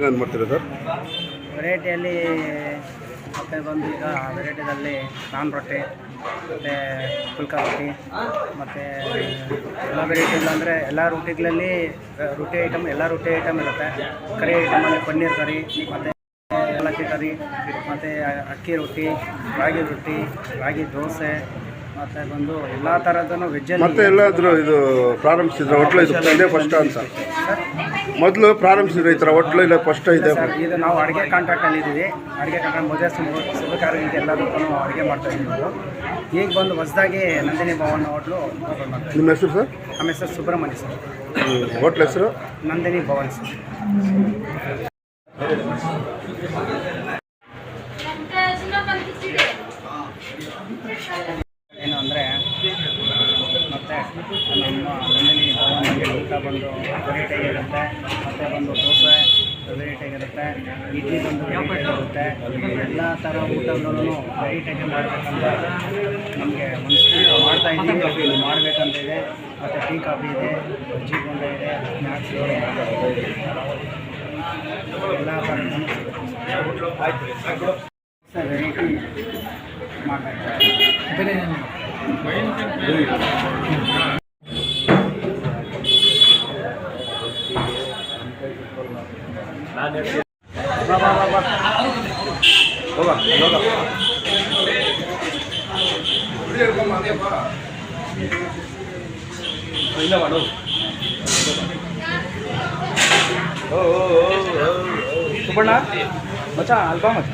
ಏನೇನು ಮಾಡ್ತೀರಾ ಸರ್? ವೆರೈಟಿಯಲ್ಲಿ ಮತ್ತು ಬಂದು ಈಗ ವೆರೈಟಿದಲ್ಲಿ ನಾನ್ ರೊಟ್ಟಿ ಮತ್ತು ಪುಲ್ಕ ರೊಟ್ಟಿ ಮತ್ತು ಎಲ್ಲ ವೆರೈಟಿಗಳು ಅಂದರೆ ಎಲ್ಲ ರೊಟ್ಟಿಗಳಲ್ಲಿ ರೊಟ್ಟಿ ಐಟಮ್ ಎಲ್ಲ ರೊಟ್ಟಿ ಐಟಮ್ ಇರುತ್ತೆ. ಕರಿ ಐಟಮಲ್ಲಿ ಪನ್ನೀರ್ ಕರಿ ಮತ್ತು ಅವಲಕ್ಕಿ ಕರಿ ಮತ್ತು ಅಕ್ಕಿ ರೊಟ್ಟಿ, ರಾಗಿ ದೋಸೆ ಮತ್ತು ಬಂದು ಎಲ್ಲ ಥರದೂ ವೆಜ್ಜಲ್ಲಿ. ಮತ್ತೆ ಎಲ್ಲಾದರೂ ಇದು ಪ್ರಾರಂಭಿಸಿದ್ರೆ ಹೋಟ್ಲು ಇದು ಇದೇ ಫಸ್ಟ್ ಅಂತ? ಮೊದಲು ಪ್ರಾರಂಭಿಸಿದ್ರೆ ಈ ಥರ ಹೋಟ್ಲು ಇಲ್ಲ ಫಸ್ಟ್ ಇದೆ ಸರ್? ಇದು ನಾವು ಅಡುಗೆ ಕಾಂಟ್ರಾಕ್ಟಲ್ಲಿ ಇದ್ದೀವಿ. ಅಡುಗೆ ಕಾಂಟ್ರಾಕ್ಟ್ ಮದುವೆ ಶುಭ ಕಾರ್ಯಕ್ಕೆ ಎಲ್ಲದಕ್ಕೂ ಅಡುಗೆ ಮಾಡ್ತಾಯಿದ್ದೀವಿ ನಾವು. ಈಗ ಬಂದು ಹೊಸದಾಗಿ ನಂದಿನಿ ಭವನ್ ಹೋಟ್ಲು ಓಪನ್ ಮಾಡ್ತೀವಿ. ನಿಮ್ಮ ಹೆಸರು ಸರ್? ನಮ್ಮ ಹೆಸರು ಸುಬ್ರಹ್ಮಣ್ಯ ಸರ್. ಹೋಟ್ಲ್ ಹೆಸರು ನಂದಿನಿ ಭವನ್ ಸರ್. ಏನು ಅಂದರೆ ಮತ್ತು ನಮ್ಮ ನಂದಿನಿ ಭವನಲ್ಲಿ ಊಟ ಬಂದು ವೆರೈಟಿಯಾಗಿರುತ್ತೆ. ಮತ್ತು ಬಂದು ದೋಸೆ ವೆರೈಟಿಯಾಗಿರುತ್ತೆ, ಇಡ್ಲಿ ಬಂದು ವೆರೈಟಿಯಾಗಿರುತ್ತೆ. ಎಲ್ಲ ಥರ ಊಟಗಳನ್ನು ವೆರೈಟಿಯಾಗಿ ಮಾಡಬೇಕಂತ ನಮಗೆ ಮನಸ್ಸು ಮಾಡ್ತಾಯಿದ್ದೀವಿ, ಮಾಡಬೇಕಂತಿದೆ. ಮತ್ತು ಟೀ ಕಾಫಿ ಇದೆ, ಬಜ್ಜಿ ಬೋಂಡ ಇದೆ, ಸ್ನ್ಯಾಕ್ಸ್ ಇದೆ, ಎಲ್ಲ ಥರದ್ದು ವೆರೈಟಿ ಮಾಡಬೇಕು. ಸುಬ್ಬಣ್ಣ ಮಚ್ಚ ಅಲ್ಪ ಮಚ್ಚ